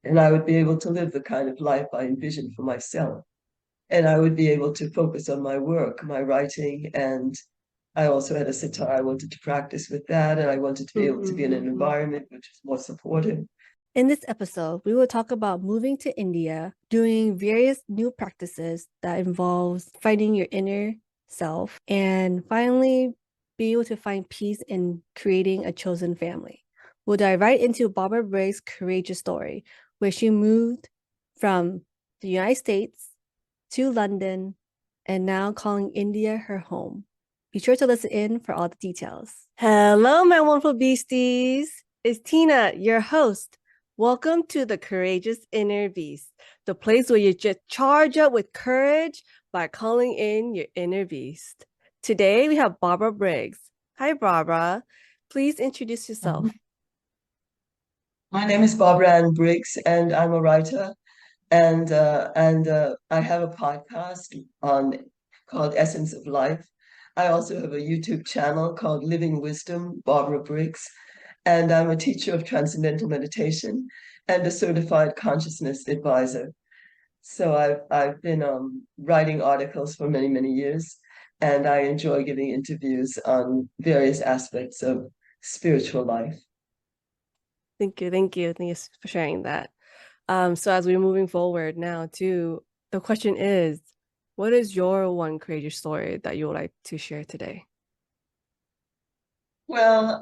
and I would be able to live the kind of life I envisioned for myself. And I would be able to focus on my work, my writing, and I also had a sitar. I wanted to practice with that, and I wanted to be able to be in an Mhm. environment which was more supportive. In this episode, we will talk about moving to India, doing various new practices that involves finding your inner self, and finally be able to find peace in creating a chosen family. We'll dive right into Barbara Briggs' courageous story, where she moved from the United States to London and now calling India her home. Be sure to listen in for all the details. Hello, my wonderful beasties. It's Tina, your host. Welcome to the Courageous Inner Beast, the place where you just charge up with courage by calling in your inner beast. Today we have Barbara Briggs. Hi, Barbara. Please introduce yourself. My name is Barbara Briggs, and I'm a writer, and I have a podcast on called Essence of Life. I also have a YouTube channel called Living Wisdom, Barbara Briggs, and I'm a teacher of transcendental meditation and a certified consciousness advisor. So I've been writing articles for many years, and I enjoy giving interviews on various aspects of spiritual life. Thank you. Thank you. Thank you for sharing that. So as we're moving forward now too, the question is, what is your one courageous story that you would like to share today? Well,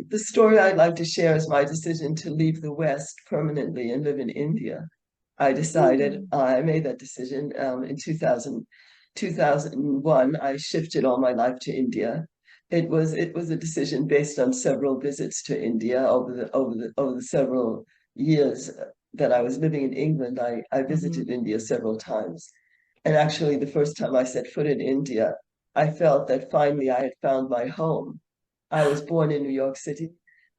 the story I'd like to share is my decision to leave the West permanently and live in India. Mm. I made that decision in 2001. I shifted all my life to India. It was a decision based on several visits to India over the several years that I was living in England. I Mhm. visited India several times. And actually, the first time I set foot in India, I felt that finally I had found my home. I was born in New York City,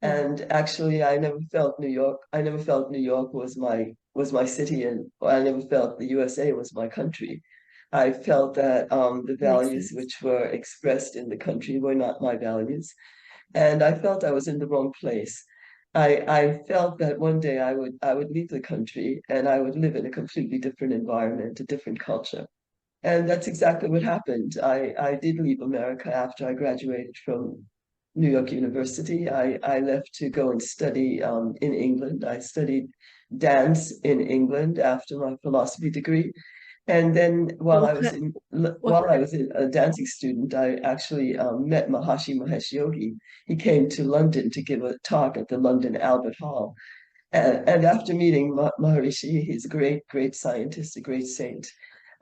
Mhm. and actually, I never felt New York. I never felt New York was my city, and I never felt the USA was my country. I felt that the Makes values sense. which were expressed in the country were not my values, and I felt I was in the wrong place. I felt that one day I would leave the country and I would live in a completely different environment, a different culture. And that's exactly what happened. I did leave America after I graduated from New York University. I left to go and study in England. I studied dance in England after my philosophy degree. And then What kind, what, while I was a dancing student, I actually met Maharshi Mahesh Yogi. He came to London to give a talk at the London Albert Hall. And after meeting Maharishi, he's a great scientist, a great saint.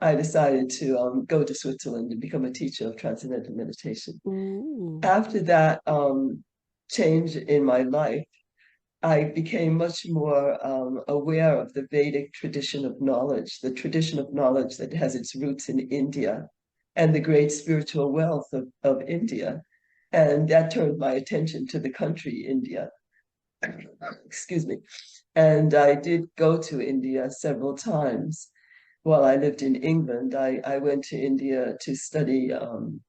I decided to go to Switzerland and become a teacher of transcendental meditation. ooh, After that change in my life, I became much more aware of the Vedic tradition of knowledge, the tradition of knowledge that has its roots in India and the great spiritual wealth of India. And that turned my attention to the country, India. Excuse me. And I did go to India several times while I lived in England. I went to India to study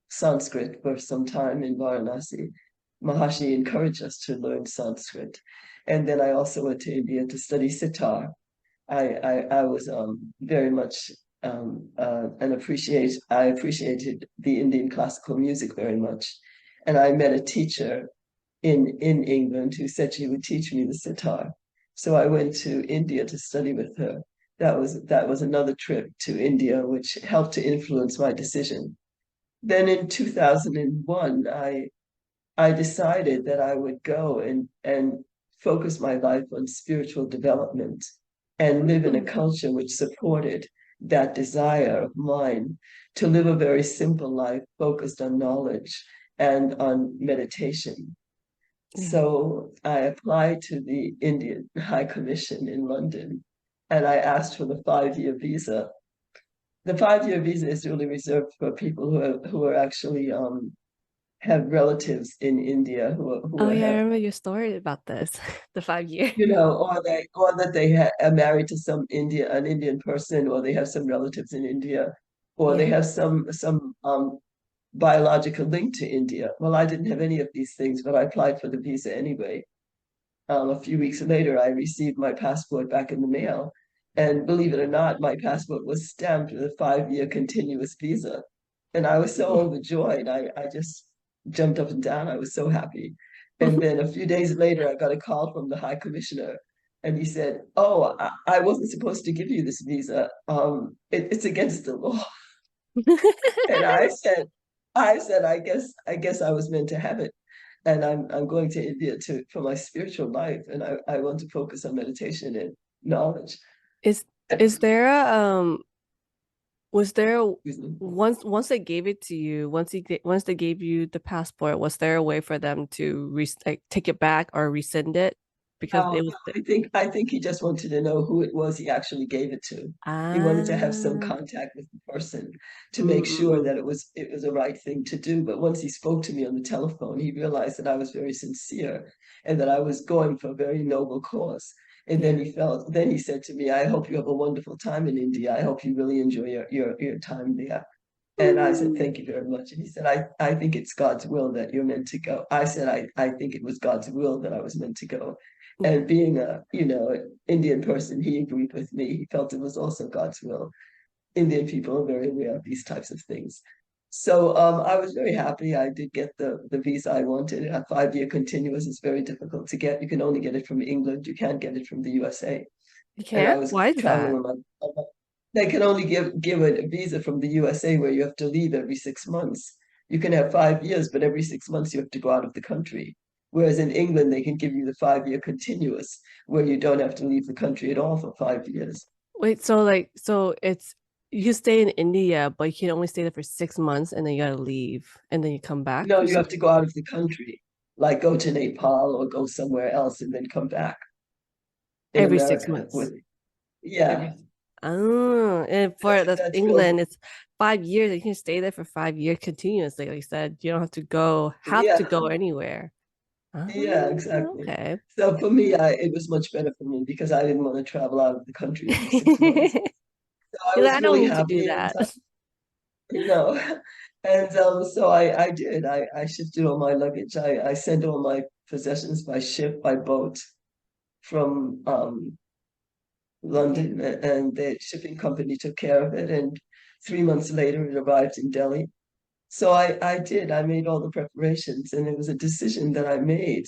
Sanskrit for some time in Varanasi. Maharshi encouraged us to learn Sanskrit. And then I also went to India to study sitar. I was very much I appreciated the Indian classical music very much. And I met a teacher in England who said she would teach me the sitar. So I went to India to study with her. That was another trip to India, which helped to influence my decision. Then in 2001, I decided that I would go and focus my life on spiritual development and live in a mm, culture which supported that desire of mine to live a very simple life focused on knowledge and on meditation. yeah. So I applied to the Indian High Commission in London and I asked for the 5-year visa. The 5-year visa is really reserved for people who are actually have relatives in India who Oh yeah, I have, remember your story about this, the 5 year. or that they are married to an Indian person, or they have some relatives in India, or they Yeah. have some biological link to India. Well, I didn't have any of these things, but I applied for the visa anyway. a few weeks later, I received my passport back in the mail. And believe it or not, my passport was stamped with a 5-year continuous visa. And I was so overjoyed. I just jumped up and down. I was so happy. And then a few days later, I got a call from the High Commissioner, and he said, "Oh, I wasn't supposed to give you this visa. It's against the law." And I said, I guess I was meant to have it. And I'm going to India to for my spiritual life, and I want to focus on meditation and knowledge. Is is there a was there once they gave it to you, once they gave you the passport, was there a way for them to re like take it back or rescind it? Because it No, was I think he just wanted to know who it was he actually gave it to. He wanted to have some ah contact with the person to make sure mm-mm. that it was a right thing to do. But once he spoke to me on the telephone, he realized that I was very sincere and that I was going for a very noble cause. And Yeah. then he said to me, "I hope you have a wonderful time in India. I hope you really enjoy your time there." And I said, Mm. "Thank you very much." And he said, I think it's God's will that you're meant to go. I said, I think it was God's will that I was meant to go. Yeah. And being Indian person, he agreed with me. He felt it was also God's will. Indian people are very aware of these types of things. So I was very happy. I did get the visa I wanted. A 5-year continuous is very difficult to get. You can only get it from England. You can't get it from the USA. You And I can't? was Why is traveling that? with they can only give a visa from the USA where you have to leave every 6 months. You can have 5 years, but every 6 months you have to go out of the country. Whereas in England, they can give you the 5-year continuous where you don't have to leave the country at all for 5 years. Wait, so it's you stay in India, but you can only stay there for 6 months and then you gotta leave and then you come back, No, you you said? have to go out of the country, like go to Nepal or go somewhere else and then come back in Every six America with, months. yeah, Every Oh, and for that's that's that's real. England, it's 5 years. You can stay there for 5 years continuously. Like you said, you don't have to go Yeah, anywhere. yeah, Oh, exactly. okay. So for me, it was much better for me because I didn't want to travel out of the country every 6 months. So I You're like, was I don't really need to do happy, and that. and so I did. I shifted all my luggage. I sent all my possessions by ship, by boat from Yeah. London, and the shipping company took care of it. And 3 months later, it arrived in Delhi. So I did. I made all the preparations, and it was a decision that I made.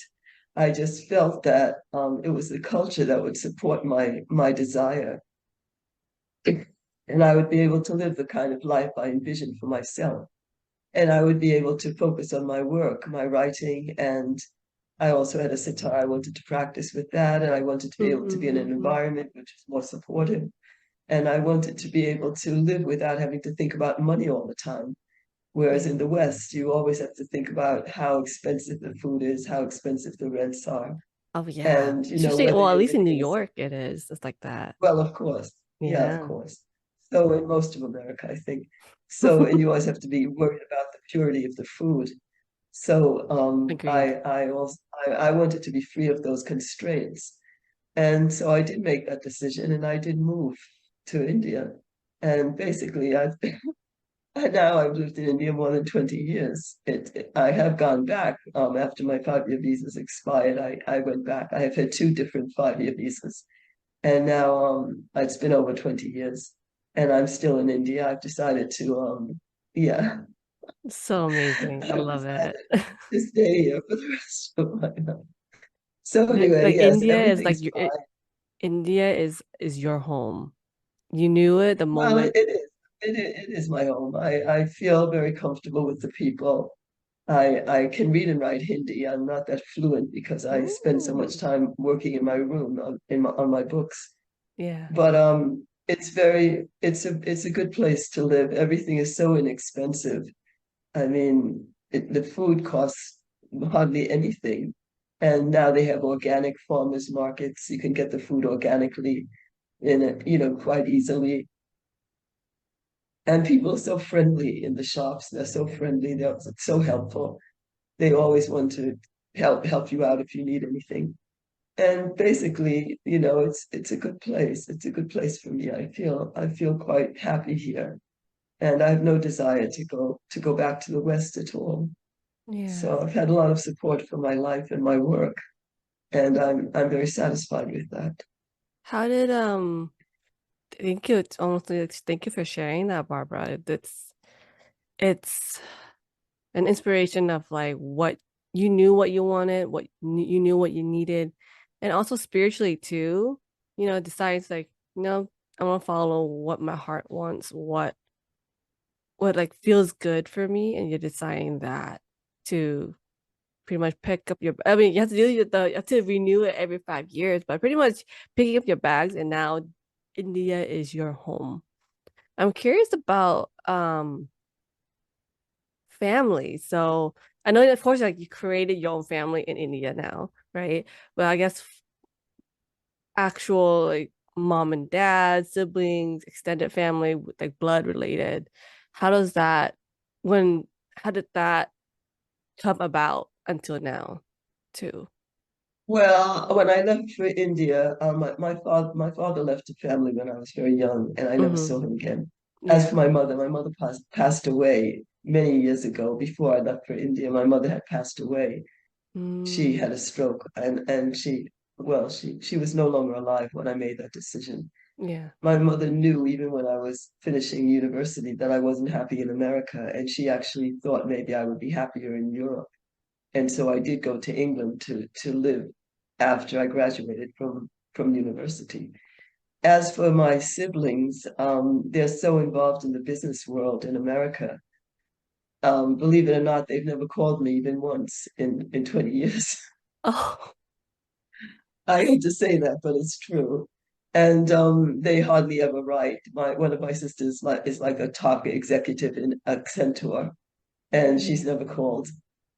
I just felt that it was the culture that would support my desire, and I would be able to live the kind of life I envisioned for myself. And I would be able to focus on my work, my writing, and I also had a sitar. I wanted to practice with that, and I wanted to be able to be in an Mm-hmm. environment which was more supportive. And I wanted to be able to live without having to think about money all the time. Whereas Yeah. in the West, you always have to think about how expensive the food is, how expensive the rents are, Oh yeah. and Especially, whether well, at you're least in New living in a York it is. It's like that. well, of course, yeah, of Yeah. course. So in most of America, I think. So, and you always have to be worried about the purity of the food. So Agreed. I wanted to be free of those constraints. And so I did make that decision and I did move to India. And basically now I've lived in India more than 20 years. I have gone back after my 5-year visas expired. I went back. I have had two different 5-year visas. And now it's been over 20 years and I'm still in India. I've decided to yeah, So amazing. I I've love decided it. to stay here for the rest of my life. So Like, anyway, like yes, India is like everything's your fine. India is your home. You knew it the Well, moment. it is. It is my home. I feel very comfortable with the people. I can read and write Hindi. I'm not that fluent because I spend so much Ooh. time working in my room on my books. Yeah. But it's a good place to live. Everything is so inexpensive. I mean, the food costs hardly anything. And now they have organic farmers markets. You can get the food organically in it, quite easily. And people are so friendly in the shops. They're so friendly. They're so helpful. They always want to help you out if you need anything. And basically, it's a good place. It's a good place for me. I feel quite happy here. And I have no desire to go back to the West at all. Yeah. So I've had a lot of support for my life and my work. and I'm very satisfied with that. How did thank you. It's honestly, thank you for sharing that, Barbara. It's an inspiration of like what you knew what you wanted, you knew what you needed, and also spiritually too. Decides like, I want to follow what my heart wants, what like feels good for me, and you're deciding that to pretty much pick up your. I mean, you have to renew it every 5 years, but pretty much picking up your bags, and now India is your home. I'm curious about family. So I know, of course, like you created your own family in India now, right? But I guess actual like mom and dad, siblings, extended family, like blood related. How does that when how did that come about until now, too? Well, when I left for India, my father left a family when I was very young, and I never Mm-hmm. saw him again. As for Yeah. my mother passed away many years ago. Before I left for India, my mother had passed away. She Mm, had a stroke, and she was no longer alive when I made that decision. yeah. My mother knew even when I was finishing university that I wasn't happy in America, and she actually thought maybe I would be happier in Europe. And so I did go to England to live after I graduated from university. As for my siblings, they're so involved in the business world in America. Believe it or not, they've never called me even once in 20 years. Oh. I hate to say that, but it's true. And they hardly ever write. One of my sisters is like a top executive in Accenture, and she's Mm, never called.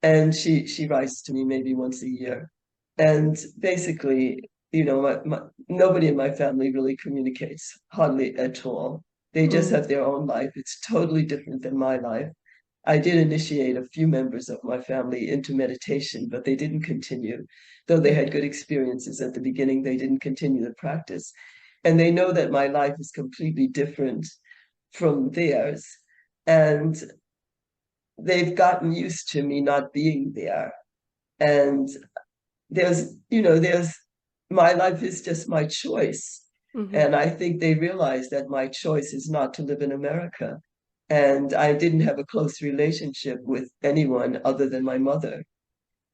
And she writes to me maybe once a year. And basically, nobody in my family really communicates, hardly at all. They just mm, have their own life. It's totally different than my life. I did initiate a few members of my family into meditation, but they didn't continue. Though they yeah. had good experiences at the beginning, they didn't continue the practice. And they know that my life is completely different from theirs. And they've gotten used to me not being there. And there's my life is just my choice. Mm-hmm. And I think they realize that my choice is not to live in America. And I didn't have a close relationship with anyone other than my mother.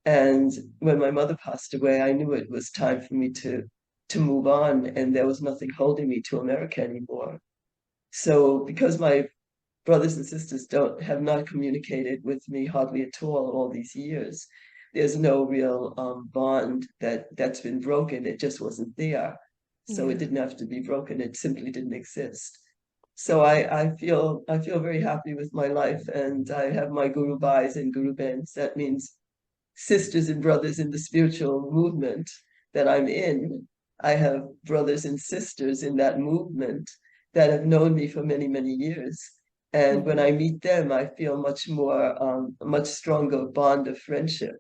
And when my mother passed away, I knew it was time for me to move on, and there was nothing holding me to America anymore. So because my brothers and sisters don't have not communicated with me hardly at all these years. There's no real bond that's been broken. It just wasn't there, so it Yeah. didn't have to be broken. It simply didn't exist. So I feel very happy with my life, and I have my guru bhais and guru bens. That means sisters and brothers in the spiritual movement that I'm in. I have brothers and sisters in that movement that have known me for many, many years. And when Mm-hmm. I meet them, I feel a much stronger bond of friendship.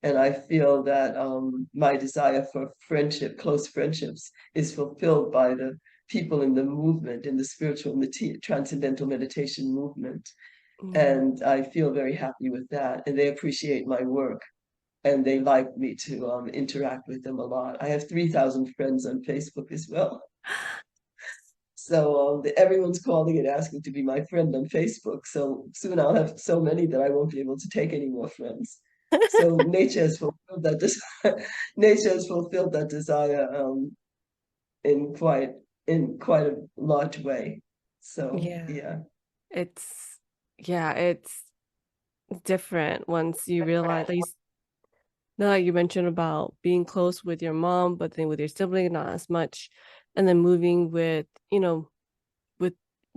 And I feel that my desire for friendship, close friendships, is fulfilled by the people in the movement, in the spiritual, in the transcendental meditation movement. Yeah. And I feel very happy with that. And they appreciate my work, and they like me to interact with them a lot. I have 3,000 friends on Facebook as well. So everyone's calling and asking to be my friend on Facebook. So soon I'll have so many that I won't be able to take any more friends. So nature has fulfilled that nature has fulfilled that desire in quite in quite a large way. So Yeah. yeah. It's yeah, it's different once you realize like you mentioned about being close with your mom, but then with your sibling, not as much. And then moving with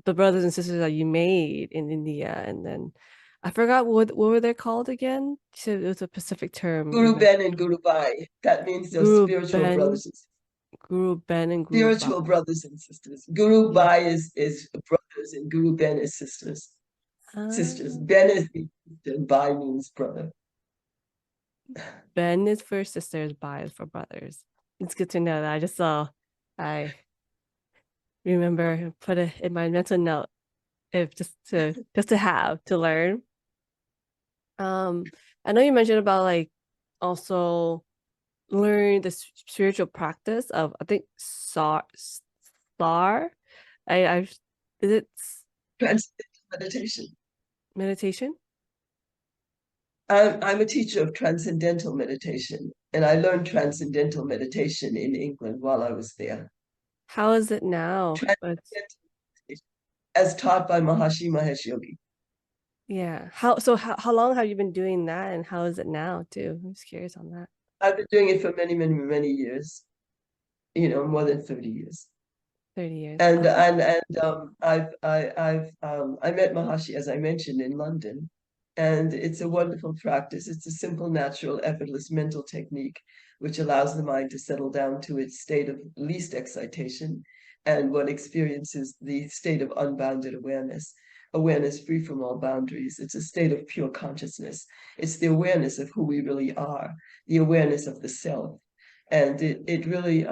the brothers and sisters that you made in India. And then I forgot what were they called again? You said it was a specific term you Guru mentioned. Ben and Guru Bai. That means they're Guru spiritual Ben, brothers and Guru Ben, and Guru Ba. spiritual brothers and sisters. Guru Yeah. Bai is brothers, and Guru Ben is sisters. Sisters. Uh, Ben is the sister, and Bai means brother. Ben is for sisters, Ba is for brothers. It's good to know that. I remember put it in my mental note if just to have to learn. Um, I know you mentioned about like also learn the spiritual practice of, I think, SAR. I is it Transcendental meditation. meditation? I'm a teacher of transcendental meditation, and I learned transcendental meditation in England while I was there. How is it now? But Transcendental meditation, as taught by Maharishi Mahesh Yogi. yeah, how long have you been doing that, and how is it now too? I'm just curious on that. I've been doing it for many, many, many years, more than 30 years. 30 years. I met Mahashi, as I mentioned, in London, and it's a wonderful practice. It's a simple, natural, effortless mental technique which allows the mind to settle down to its state of least excitation, and one experiences the state of unbounded awareness, awareness free from all boundaries. It's a state of pure consciousness. It's the awareness of who we really are, the awareness of the self. And it really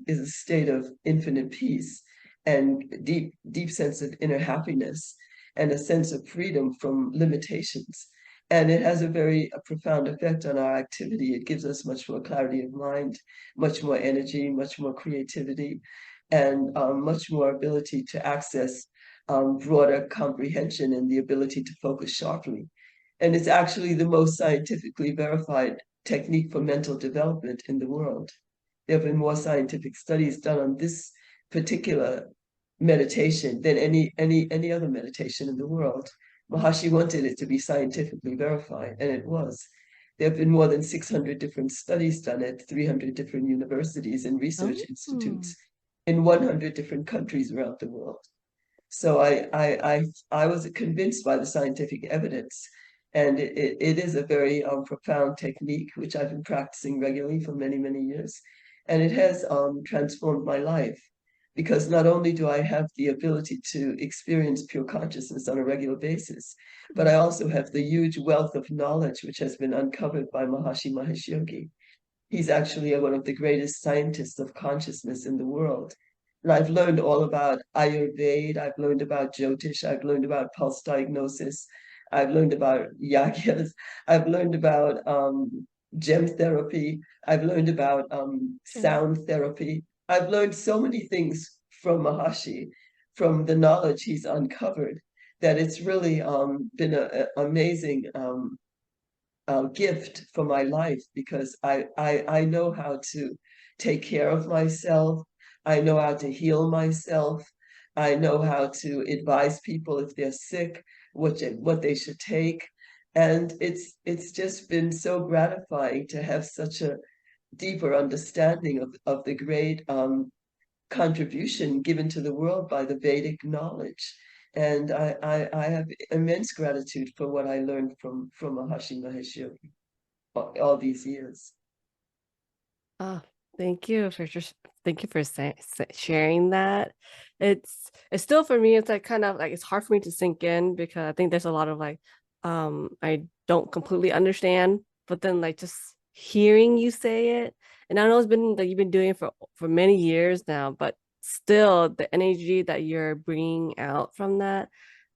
is a state of infinite peace and deep, deep sense of inner happiness and a sense of freedom from limitations. And it has a very profound effect on our activity. It gives us much more clarity of mind, much more energy, much more creativity, and much more ability to access broader comprehension and the ability to focus sharply. And it's actually the most scientifically verified technique for mental development in the world. There have been more scientific studies done on this particular meditation than any other meditation in the world. Maharshi wanted it to be scientifically verified, and it was. There have been more than 600 different studies done at 300 different universities and research Oh, institutes in 100 different countries around the world. So I was convinced by the scientific evidence, and it is a very profound technique which I've been practicing regularly for many, many years, and it has transformed my life because not only do I have the ability to experience pure consciousness on a regular basis, but I also have the huge wealth of knowledge which has been uncovered by Maharishi Mahesh Yogi. He's actually one of the greatest scientists of consciousness in the world. And I've learned all about Ayurveda, I've learned about Jyotish, I've learned about pulse diagnosis, I've learned about yagyas, I've learned about gem therapy, I've learned about Jim. sound therapy. I've learned so many things from Maharshi, from the knowledge he's uncovered, that it's really been an amazing gift for my life because I know how to take care of myself. I know how to heal myself. I know how to advise people if they're sick, what they should take. And it's just been so gratifying to have such a deeper understanding of the great contribution given to the world by the Vedic knowledge. And I have immense gratitude for what I learned from Maharshi Mahesh Yogi all these years. Oh, thank you for just thank you for sharing that. It's still for me, it's like kind of like it's hard for me to sink in because I think there's a lot of like I don't completely understand, but then like just hearing you say it, and I know it's been that you've been doing it for many years now, but still the energy that you're bringing out from that,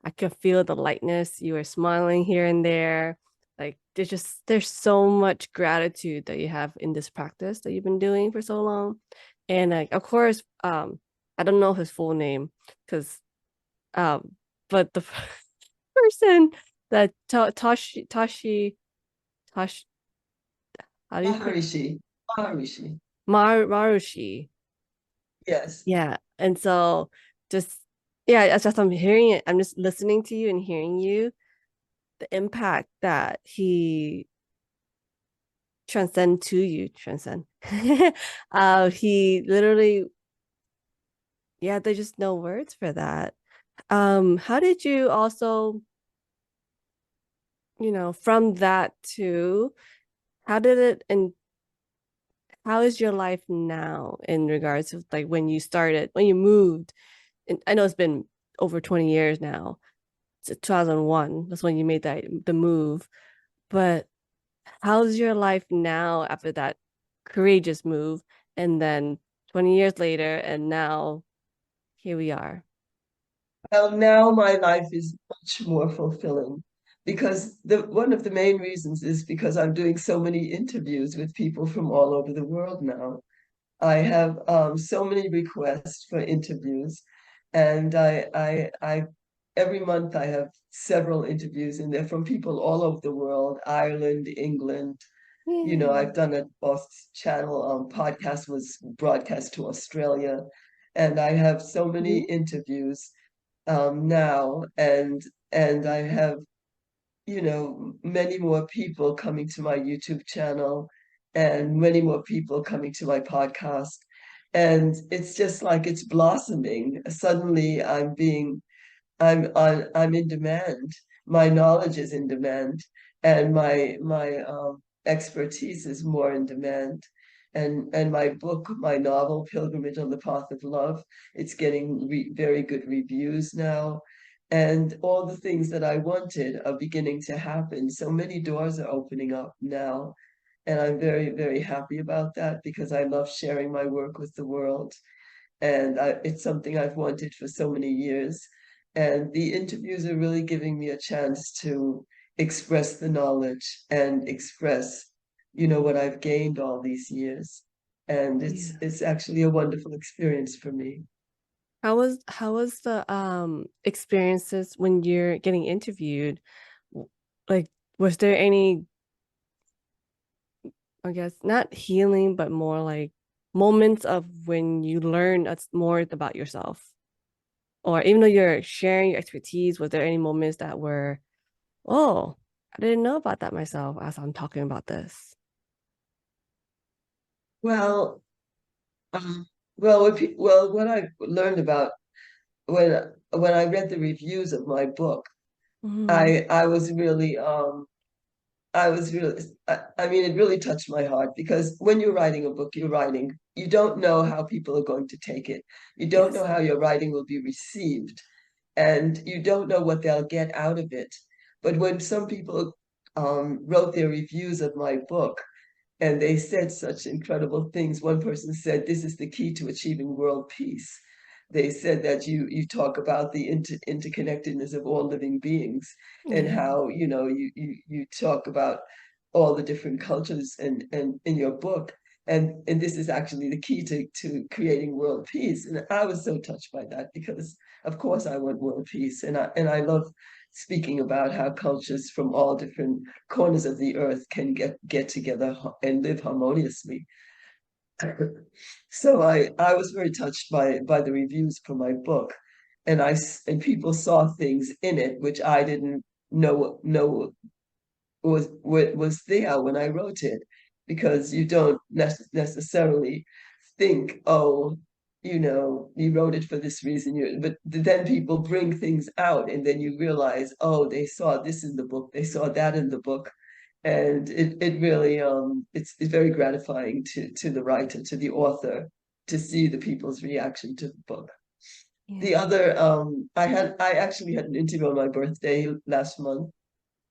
I can feel the lightness. You are smiling here and there, like there's so much gratitude that you have in this practice that you've been doing for so long. And like of course, I don't know his full name because but the person that Tash how do you Maharishi, Maharishi, Marushi. yes. Yeah. And so just yeah, it's just I'm hearing it, I'm just listening to you and hearing you, the impact that he transcend to you, transcend. He literally, yeah, there's just no words for that. How did you also, from that to how did it and how is your life now in regards to like when you started, when you moved? And I know it's been over 20 years now. It's 2001. That's when you made the move. But how's your life now after that courageous move? And then 20 years later, and now here we are. Well, now my life is much more fulfilling because the one of the main reasons is because I'm doing so many interviews with people from all over the world now. I have so many requests for interviews, and every month I have several interviews, and they're from people all over the world, Ireland, England. Yeah. I've done a Boss Channel podcast was broadcast to Australia, and I have so many Mhm. interviews now, and I have many more people coming to my YouTube channel and many more people coming to my podcast. And it's just like it's blossoming. Suddenly I'm in demand. My knowledge is in demand, and my expertise is more in demand. And my book, my novel, Pilgrimage on the Path of Love, it's getting very good reviews now. And all the things that I wanted are beginning to happen. So many doors are opening up now. And I'm very, very happy about that because I love sharing my work with the world, and it's something I've wanted for so many years. And the interviews are really giving me a chance to express the knowledge and express, what I've gained all these years. And it's Yeah. it's actually a wonderful experience for me. How was the experiences when you're getting interviewed? Like, was there any, I guess, not healing, but more like moments of when you learn more about yourself? Or even though you're sharing your expertise, was there any moments that were, oh, I didn't know about that myself as I'm talking about this? Well, um, what I learned about when I read the reviews of my book, Hmm. I mean, it really touched my heart because when you're writing a book, you don't know how people are going to take it. You don't Yes. know how your writing will be received, and you don't know what they'll get out of it. But when some people wrote their reviews of my book, and they said such incredible things. One person said, "This is the key to achieving world peace." They said that you talk about the interconnectedness of all living beings, and Yeah. how you talk about all the different cultures and in your book, and this is actually the key to creating world peace. And I was so touched by that because of course I want world peace, and I love speaking about how cultures from all different corners of the earth can get together and live harmoniously. So I was very touched by the reviews for my book, and people saw things in it which I didn't know was there when I wrote it, because you don't necessarily think, oh, you wrote it for this reason. But then people bring things out, and then you realize, oh, they saw this in the book, they saw that in the book, and it really it's very gratifying to the writer, to the author, to see the people's reaction to the book. The Yeah. other I actually had an interview on my birthday last month,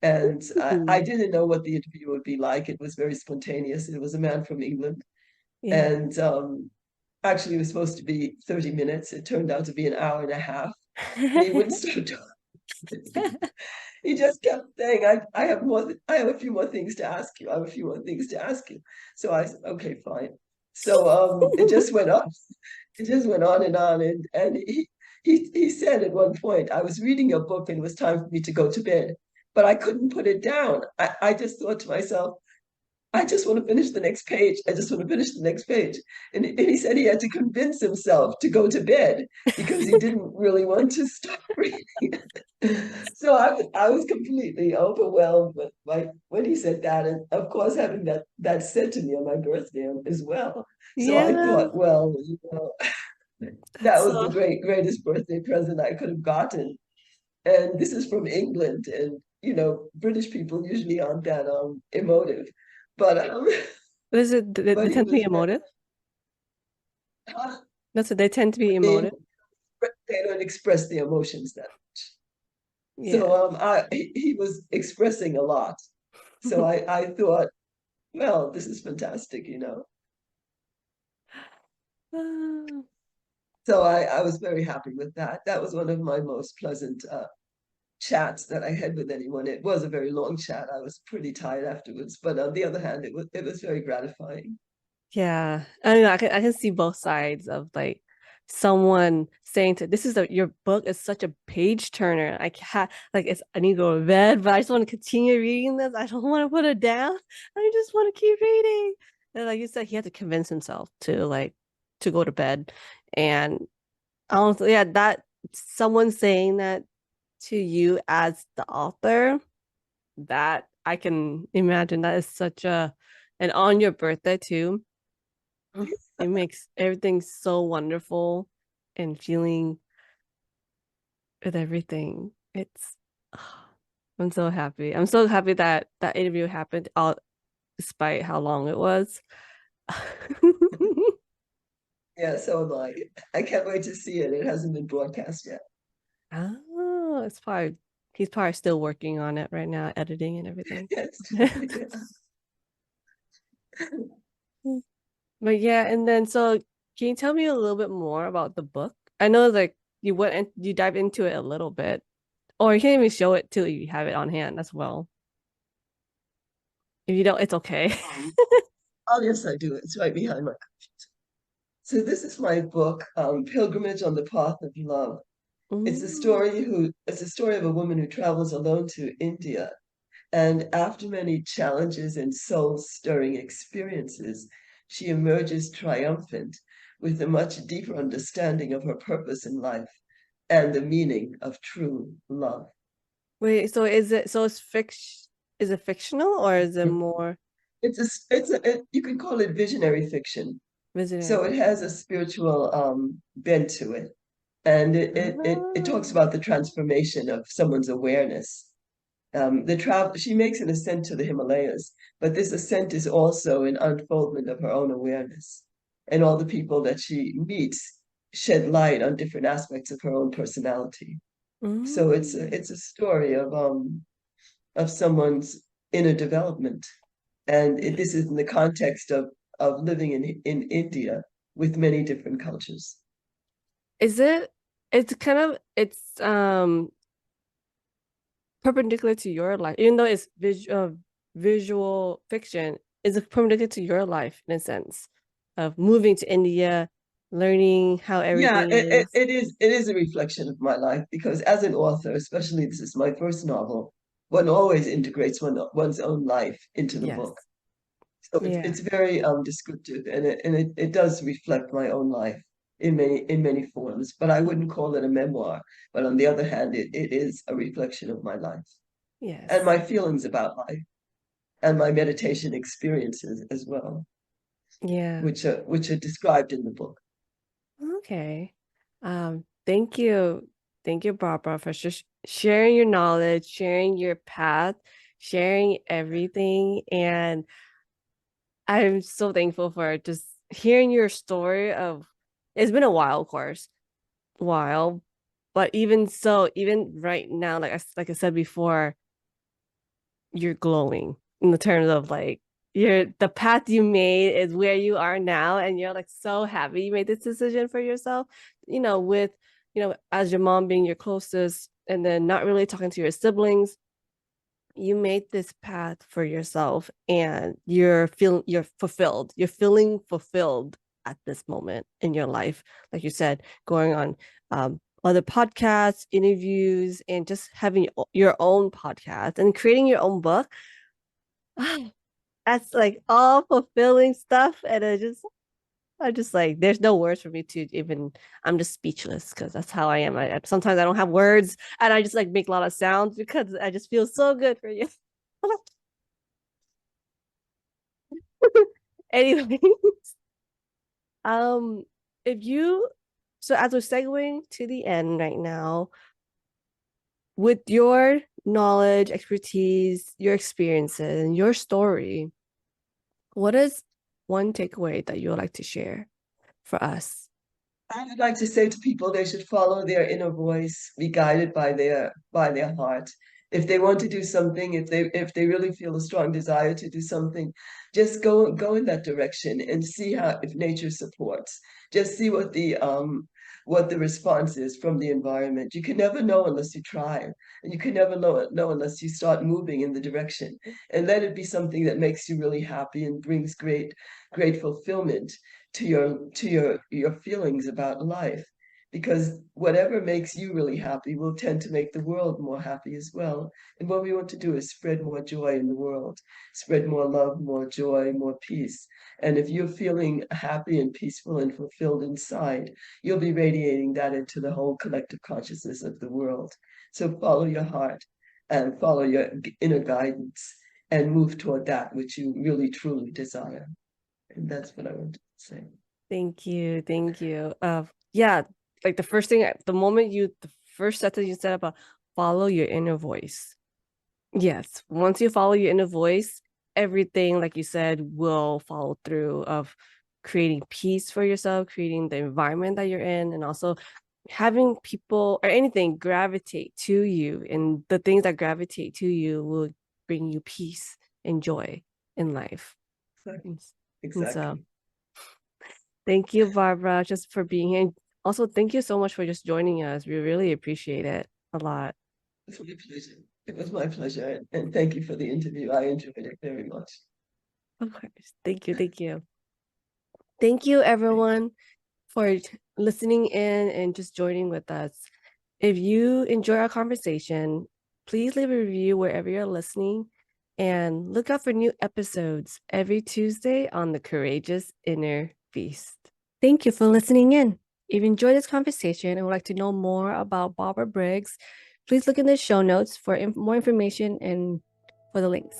and I Ooh. didn't know what the interview would be like. It was very spontaneous. It was a man from England, Yeah. and actually it was supposed to be 30 minutes. It turned out to be an hour and a half, and he wouldn't stop talking. He just kept saying, I have a few more things to ask you. I have a few more things to ask you. So I said, okay, fine. So it just went on. It just went on and on. And he said at one point, I was reading your book and it was time for me to go to bed, but I couldn't put it down. I just thought to myself, I just want to finish the next page. I just want to finish the next page. And he said he had to convince himself to go to bed because he didn't really want to stop reading. So I was completely overwhelmed when he said that, and of course having that said to me on my birthday as well. So I Yeah. thought, well, That's that was the so. greatest birthday present I could have gotten. And this is from England, and British people usually aren't that emotive, but Is it they but he tend to be was emotive? uh, That's what they tend to be they emotive. they don't express their emotions that much. So Yeah. he was expressing a lot. So I thought, well, this is fantastic. Ah, So I was very happy with that. That was one of my most pleasant. chats that I had with anyone. It was a very long chat. I was pretty tired afterwards, but on the other hand, it was very gratifying. Yeah, I don't know. I can see both sides of like someone saying to this is your book is such a page turner. I can't like it's I need to go to bed, but I just want to continue reading this. I don't want to put it down. I just want to keep reading. And like you said, he had to convince himself to go to bed. And honestly, yeah, that someone saying that to you as the author, that I can imagine that is such a and on your birthday too. It makes everything so wonderful and feeling with everything. It's I'm so happy. I'm so happy that that interview happened all despite how long it was. Yeah, so am I. I can't wait to see it. It hasn't been broadcast yet. Oh, it's probably he's probably still working on it right now, editing and everything. Yes. Yeah. But yeah, and then so can you tell me a little bit more about the book? I know like you went and you dive into it a little bit, or you can't even show it till you have it on hand as well. If you don't, it's okay. Um, oh, yes, I do. It's right behind my. So this is my book, Pilgrimage on the Path of Love. Mm. It's a story of a woman who travels alone to India. And after many challenges and soul-stirring experiences, she emerges triumphant with a much deeper understanding of her purpose in life and the meaning of true love. Wait, so is it so it's fiction is it fictional or is it more You can call it visionary fiction. visionary So it has fiction? a spiritual bent to it. And it talks Ah. about the transformation of someone's awareness. She makes an ascent to the Himalayas, but this ascent is also an unfoldment of her own awareness. And all the people that she meets shed light on different aspects of her own personality. So Mm. it's a story of someone's inner development. And Yeah. this is in the context of living in India with many different cultures. Is it it's kind of it's perpendicular to your life, even though it's visual fiction, is it perpendicular to your life in a sense of moving to India, learning how Yeah, everything is? it is a reflection of my life because as an author, especially this is my first novel, one always integrates one's own life into the book. Yes. So Yeah. it's very descriptive and it does reflect my own life in many forms. But I wouldn't call it a memoir. But on the other hand, it is a reflection of my life and Yes. my feelings about life and my meditation experiences as well, Yeah. which are described in the book. Okay. Thank you. Thank you, Barbara, for just sharing your knowledge, sharing your path, sharing everything. And I'm so thankful for just hearing your story of it's been a while, of course, while, but even so, even right now, like I said before, you're glowing in the terms of like you're the path you made is where you are now and you're like so happy you made this decision for yourself, with as your mom being your closest and then not really talking to your siblings, you made this path for yourself and you're feeling fulfilled at this moment in your life, like you said, going on other podcasts, interviews, and just having your own podcast and creating your own book. That's like all fulfilling stuff. And I'm just like, there's no words for me to even, I'm just speechless because that's how I am. Sometimes I don't have words and I just like make a lot of sounds because I just feel so good for you. Anyway, um, if you, so as we're segueing to the end right now, with your knowledge, expertise, your experiences, and your story, what is one takeaway that you would like to share for us? I would like to say to people they should follow their inner voice, be guided by their heart. If they want to do something, if they really feel a strong desire to do something, just go in that direction and see how if nature supports. Just see what the what the response is from the environment. You can never know unless you try, and you can never know unless you start moving in the direction. And let it be something that makes you really happy and brings great fulfillment to your feelings about life. Because whatever makes you really happy will tend to make the world more happy as well. And what we want to do is spread more joy in the world, spread more love, more joy, more peace. And if you're feeling happy and peaceful and fulfilled inside, you'll be radiating that into the whole collective consciousness of the world. So follow your heart and follow your inner guidance and move toward that which you really truly desire. And that's what I wanted to say. Thank you. Thank you. Yeah, like the first sentence you said about follow your inner voice. Yes, once you follow your inner voice, everything, like you said, will follow through of creating peace for yourself, creating the environment that you're in, and also having people or anything gravitate to you. And the things that gravitate to you will bring you peace and joy in life. Exactly. And so Exactly. thank you, Barbara, just for being here. And also, thank you so much for just joining us. We really appreciate it a lot. It was my pleasure. It was my pleasure. And thank you for the interview. I enjoyed it very much. Of course. Thank you. Thank you. Thank you, everyone, for listening in and just joining with us. If you enjoy our conversation, please leave a review wherever you're listening and look out for new episodes every Tuesday on the Courageous Inner Feast. Thank you for listening in. If you enjoyed this conversation and would like to know more about Barbara Briggs, please look in the show notes for more information and for the links.